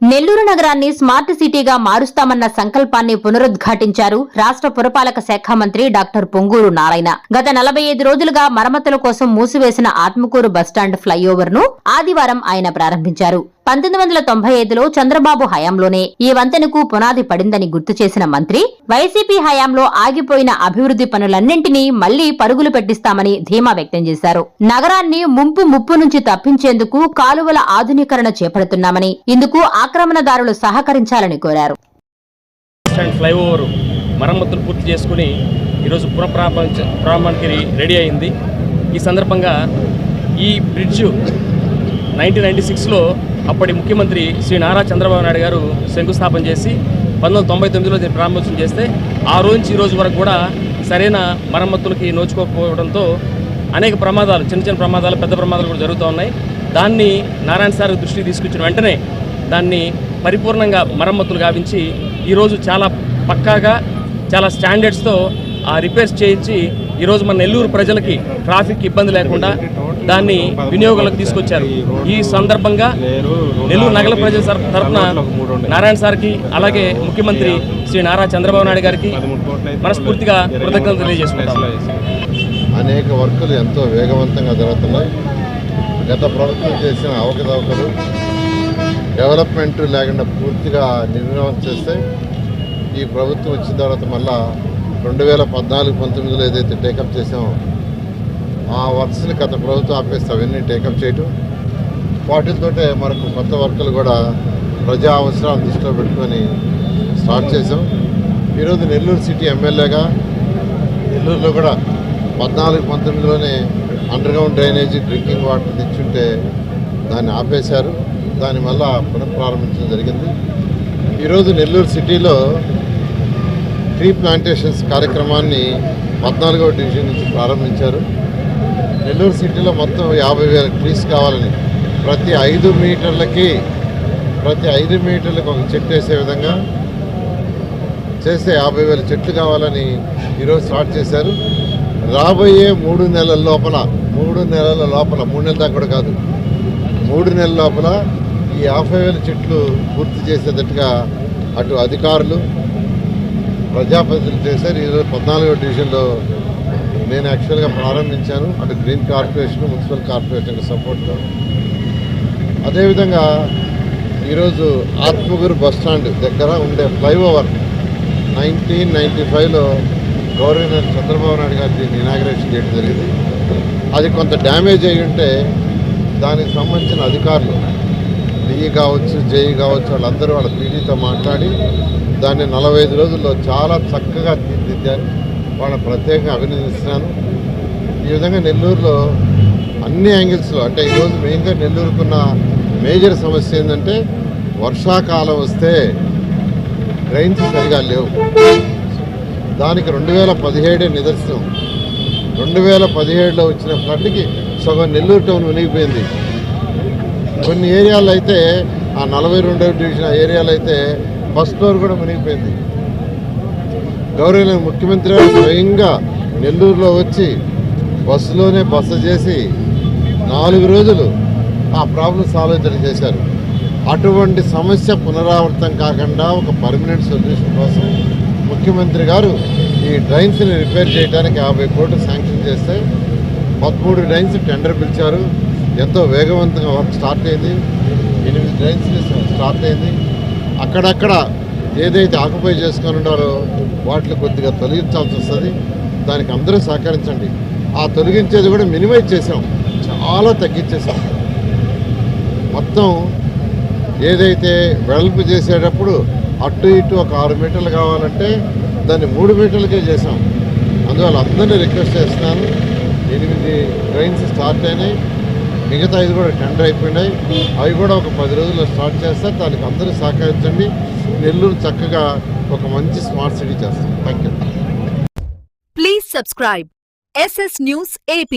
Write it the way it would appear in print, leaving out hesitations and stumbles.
నెల్లూరు నగరాన్ని స్మార్ట్ సిటీగా మారుస్తామన్న సంకల్పాన్ని పునరుద్ఘాటించారు రాష్ట్ర పురపాలక శాఖ మంత్రి డాక్టర్ పొంగూరు నారాయణ. గత 45 రోజులుగా మరమ్మతుల కోసం మూసివేసిన ఆత్మకూరు బస్టాండ్ ఫ్లైఓవర్ ను ఆదివారం ఆయన ప్రారంభించారు. 1995లో చంద్రబాబు హయాంలోనే ఈ వంతెనకు పునాది పడిందని గుర్తు చేసిన మంత్రి, వైసీపీ హయాంలో ఆగిపోయిన అభివృద్ధి పనులన్నింటినీ మళ్లీ పరుగులు పెట్టిస్తామని ధీమా వ్యక్తం చేశారు. నగరాన్ని ముప్పు నుంచి తప్పించేందుకు కాలువల ఆధునీకరణ చేపడుతున్నామని, ఇందుకు ఆక్రమణదారులు సహకరించాలని కోరారు. ఫ్లైఓవర్ మరమ్మతులు పూర్తి చేసుకుని ఈరోజు ప్రారంభానికి రెడీ అయింది. ఈ సందర్భంగా ఈ బ్రిడ్జ్ 1996లో అప్పటి ముఖ్యమంత్రి శ్రీ నారా చంద్రబాబు నాయుడు గారు శంకుస్థాపన చేసి 1999లో దీన్ని ప్రారంభోత్సవం చేస్తే ఆ రోజు నుంచి ఈ రోజు వరకు కూడా సరైన మరమ్మతులకి నోచుకోకపోవడంతో అనేక ప్రమాదాలు, చిన్న ప్రమాదాలు, పెద్ద ప్రమాదాలు కూడా జరుగుతూ ఉన్నాయి. దాన్ని నారాయణ సార్ దృష్టికి తీసుకొచ్చిన వెంటనే దాన్ని పరిపూర్ణంగా మరమ్మతులు గావించి ఈరోజు చాలా పక్కాగా, చాలా స్టాండర్డ్స్తో ఆ రిపేర్స్ చేయించి ఈరోజు మన నెల్లూరు ప్రజలకి ట్రాఫిక్ ఇబ్బంది లేకుండా దాన్ని వినియోగంలోకి తీసుకొచ్చారు. ఈ సందర్భంగా నెల్లూరు నగర ప్రజల తరఫున నారాయణ సార్కి, అలాగే ముఖ్యమంత్రి శ్రీ నారా చంద్రబాబు నాయుడు గారికి మనస్ఫూర్తిగా కృతజ్ఞతలు తెలియజేసుకుంటాం. అనేక వర్కులు ఎంతో వేగవంతంగా జరుగుతున్నాయి. గత ప్రభుత్వం చేసిన అవకతవకలు, డెవలప్మెంట్ లేకుండా పూర్తిగా నిర్వహణ చేస్తే ఈ ప్రభుత్వం వచ్చిన తర్వాత మళ్ళా 2014-19లో ఏదైతే టేకప్ చేసామో ఆ వర్క్స్ని గత ప్రభుత్వం ఆపేస్తే అవన్నీ టేకప్ చేయటం, వాటితోటే మనకు కొత్త వర్కులు కూడా ప్రజా అవసరాలను దృష్టిలో పెట్టుకొని స్టార్ట్ చేసాం. ఈరోజు నెల్లూరు సిటీ ఎమ్మెల్యేగా నెల్లూరులో కూడా 14-19లోనే అండర్గ్రౌండ్ డ్రైనేజీ, డ్రింకింగ్ వాటర్ తెచ్చుంటే దాన్ని ఆపేశారు. దాని వల్ల పునఃప్రారంభించడం జరిగింది. ఈరోజు నెల్లూరు సిటీలో ట్రీ ప్లాంటేషన్స్ కార్యక్రమాన్ని 14వ డివిజన్ నుంచి ప్రారంభించారు. నెల్లూరు సిటీలో మొత్తం 50,000 ట్రీస్ కావాలని, ప్రతి 5 మీటర్లకి ఒక చెట్టు వేసే విధంగా చేస్తే 50,000 చెట్లు కావాలని ఈరోజు స్టార్ట్ చేశారు. రాబోయే 3 నెలల లోపల 3 నెలల దాకా కూడా కాదు, 3 నెలల లోపల ఈ 50,000 చెట్లు పూర్తి చేసేటట్టుగా అటు అధికారులు, ప్రజాప్రతినిధులు చేశారు. ఈరోజు 14వ డివిజన్లో నేను యాక్చువల్గా ప్రారంభించాను. అటు గ్రీన్ కార్పొరేషన్, మున్సిపల్ కార్పొరేషన్ సపోర్ట్తో. అదేవిధంగా ఈరోజు ఆత్మకూరు బస్టాండ్ దగ్గర ఉండే ఫ్లైఓవర్ 1995లో గవర్నర్ చంద్రబాబు నాయుడు గారు దీన్ని ఇనాగ్రేషన్ చేయడం జరిగింది. అది కొంత డ్యామేజ్ అయ్యి ఉంటే దానికి సంబంధించిన అధికారులు, డిఈ కావచ్చు, జేఈ కావచ్చు, వాళ్ళందరూ వాళ్ళ పీడీతో మాట్లాడి దాన్ని 45 రోజుల్లో చాలా చక్కగా తీర్చిదిద్దారు. వాళ్ళని ప్రత్యేకంగా అభినందిస్తున్నాను. ఈ విధంగా నెల్లూరులో అన్ని యాంగిల్స్లో, అంటే ఈరోజు మెయిన్గా నెల్లూరుకున్న మేజర్ సమస్య ఏంటంటే వర్షాకాలం వస్తే డ్రైన్స్ సరిగా లేవు. దానికి 2017 నిదర్శనం. 2017లో వచ్చిన ఫ్లడ్కి సగం నెల్లూరు టౌన్ మునిగిపోయింది. కొన్ని ఏరియాలో అయితే ఆ 42వ డివిజన్ ఏరియాలో అయితే ఫస్ట్ ఫ్లోర్ కూడా మునిగిపోయింది. గౌరవ ముఖ్యమంత్రి గారు స్వయంగా నెల్లూరులో వచ్చి బస్సులోనే బస చేసి 4 రోజులు ఆ ప్రాబ్లం సాల్వ్ చేశారు. అటువంటి సమస్య పునరావృతం కాకుండా ఒక పర్మనెంట్ సొల్యూషన్ కోసం ముఖ్యమంత్రి గారు ఈ డ్రైన్స్ని రిపేర్ చేయడానికి 50 కోట్లు శాంక్షన్ చేస్తే 13 డ్రైన్స్ టెండర్ పిలిచారు. ఎంతో వేగవంతంగా వర్క్ స్టార్ట్ అయింది. 8 డ్రైన్స్ స్టార్ట్ అయింది. అక్కడక్కడ ఏదైతే ఆక్యుపై చేసుకొని ఉన్నారో వాటిని కొద్దిగా తొలగించాల్సి వస్తుంది. దానికి అందరూ సహకరించండి. ఆ తొలగించేది కూడా మినిమైజ్ చేసాం, చాలా తగ్గించేసాం. మొత్తం ఏదైతే వెడల్పు చేసేటప్పుడు అటు ఇటు ఒక 6 మీటర్లు కావాలంటే దాన్ని 3 మీటర్లకే చేసాం. అందువల్ల అందరినీ రిక్వెస్ట్ చేస్తున్నాను. 8 డ్రైన్స్ స్టార్ట్ అయినాయి, మిగతా 5 కూడా టెండర్ అయిపోయినాయి. అవి కూడా ఒక 10 రోజుల్లో స్టార్ట్ చేస్తారు. దానికి అందరూ సహకరించండి. నెల్లూరు చక్కగా ఒక మంచి స్మార్ట్ సిటీ చేస్తాం. Thank you. Please subscribe SS News AP.